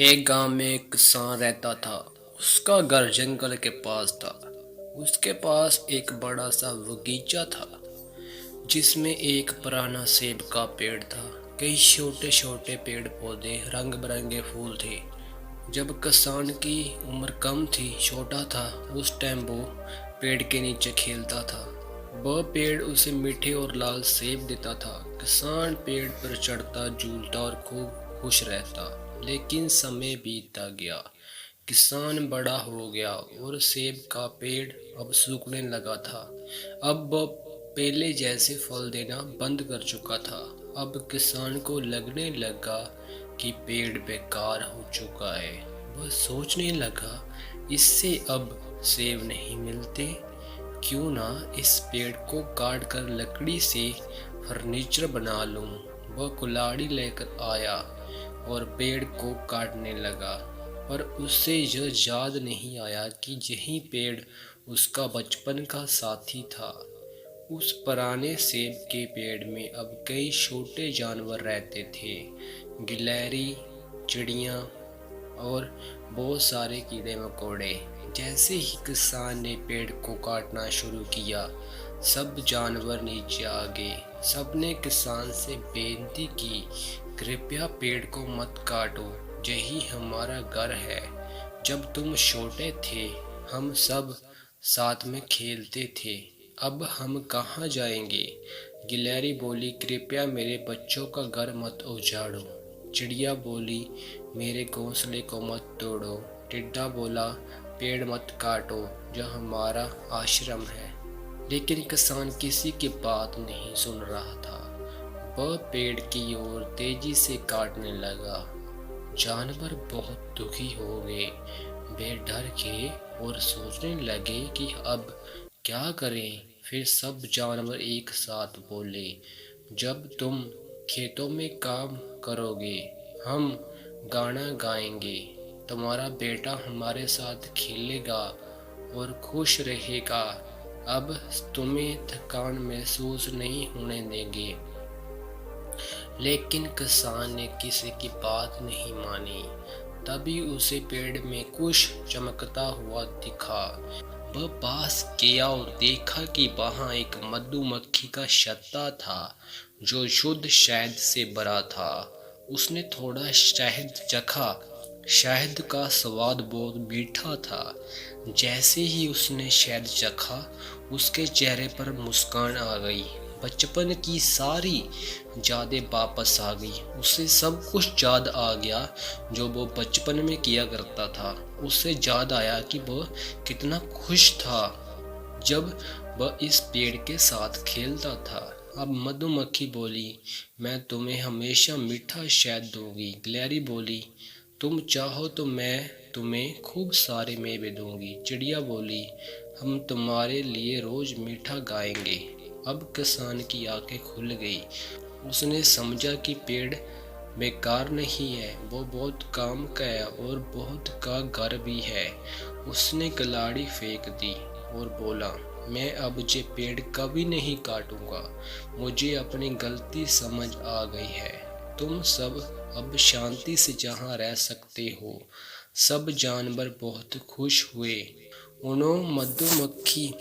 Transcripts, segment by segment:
एक गांव में एक किसान रहता था। उसका घर जंगल के पास था। उसके पास एक बड़ा सा बगीचा था जिसमें एक पुराना सेब का पेड़ था। कई छोटे छोटे पेड़ पौधे, रंग बिरंगे फूल थे। जब किसान की उम्र कम थी, छोटा था, उस टाइम वो पेड़ के नीचे खेलता था। वह पेड़ उसे मीठे और लाल सेब देता था। किसान पेड़ पर चढ़ता, झूलता और खूब खुश रहता। लेकिन समय बीतता गया। किसान बड़ा हो गया और सेब का पेड़ अब सूखने लगा था। अब वह पहले जैसे फल देना बंद कर चुका था। अब किसान को लगने लगा कि पेड़ बेकार हो चुका है। वह सोचने लगा, इससे अब सेब नहीं मिलते, क्यों ना इस पेड़ को काट कर लकड़ी से फर्नीचर बना लूं। वह कुल्हाड़ी लेकर आया और पेड़ को काटने लगा, पर उससे यह याद नहीं आया कि यही पेड़ उसका बचपन का साथी था। उस पुराने सेब के पेड़ में अब कई छोटे जानवर रहते थे, गिलहरी, चिड़िया और बहुत सारे कीड़े मकोड़े। जैसे ही किसान ने पेड़ को काटना शुरू किया, सब जानवर नीचे आ गए। सबने किसान से बेनती की, कृपया पेड़ को मत काटो, यही हमारा घर है। जब तुम छोटे थे, हम सब साथ में खेलते थे, अब हम कहाँ जाएंगे। गिलहरी बोली, कृपया मेरे बच्चों का घर मत उजाड़ो। चिड़िया बोली, मेरे घोंसले को मत तोड़ो। टिड्डा बोला, पेड़ मत काटो, जो हमारा आश्रम है। लेकिन किसान किसी की बात नहीं सुन रहा था। वह पेड़ की ओर तेजी से काटने लगा। जानवर बहुत दुखी हो गए। वे डर गए और सोचने लगे कि अब क्या करें। फिर सब जानवर एक साथ बोले, जब तुम खेतों में काम करोगे, हम गाना गाएंगे। तुम्हारा बेटा हमारे साथ खेलेगा और खुश रहेगा। अब तुम्हें थकान महसूस नहीं होने देंगे। लेकिन किसान ने किसी की बात नहीं मानी। तभी उसे पेड़ में कुछ चमकता हुआ दिखा। वह पास गया और देखा कि वहां एक मधुमक्खी का छत्ता था जो शुद्ध शहद से भरा था। उसने थोड़ा शहद चखा। शहद का स्वाद बहुत मीठा था। जैसे ही उसने शहद चखा, उसके चेहरे पर मुस्कान आ गई। बचपन की सारी यादें वापस आ गई। उसे सब कुछ याद आ गया जो वो बचपन में किया करता था। उसे याद आया कि वह कितना खुश था जब वह इस पेड़ के साथ खेलता था। अब मधुमक्खी बोली, मैं तुम्हें हमेशा मीठा शहद दूंगी। गिलहरी बोली, तुम चाहो तो मैं तुम्हें खूब सारे मेवे दूंगी। चिड़िया बोली, हम तुम्हारे लिए रोज मीठा गाएंगे। अब किसान की आंखें खुल गई। उसने समझा कि पेड़ बेकार नहीं है, वो बहुत काम का है और बहुत का घर भी है। उसने कुल्हाड़ी फेंक दी और बोला, मैं अब ये पेड़ कभी नहीं काटूंगा। मुझे अपनी गलती समझ आ गई है। तुम सब अब शांति से जहाँ रह सकते हो। सब जानवर बहुत खुश हुए। उन्होंने मधुमक्खी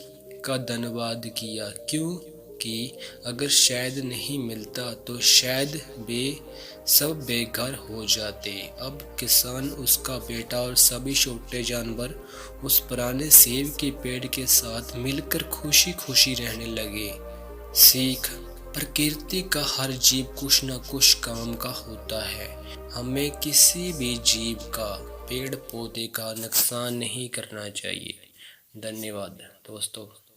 का धन्यवाद किया, क्योंकि अगर शहद नहीं मिलता तो शायद वे सब बेघर हो जाते। अब किसान, उसका बेटा और सभी छोटे जानवर उस पुराने सेब के पेड़ के साथ मिलकर खुशी खुशी रहने लगे। सीख, प्रकृति का हर जीव कुछ न कुछ काम का होता है। हमें किसी भी जीव का, पेड़ पौधे का नुकसान नहीं करना चाहिए। धन्यवाद दोस्तों।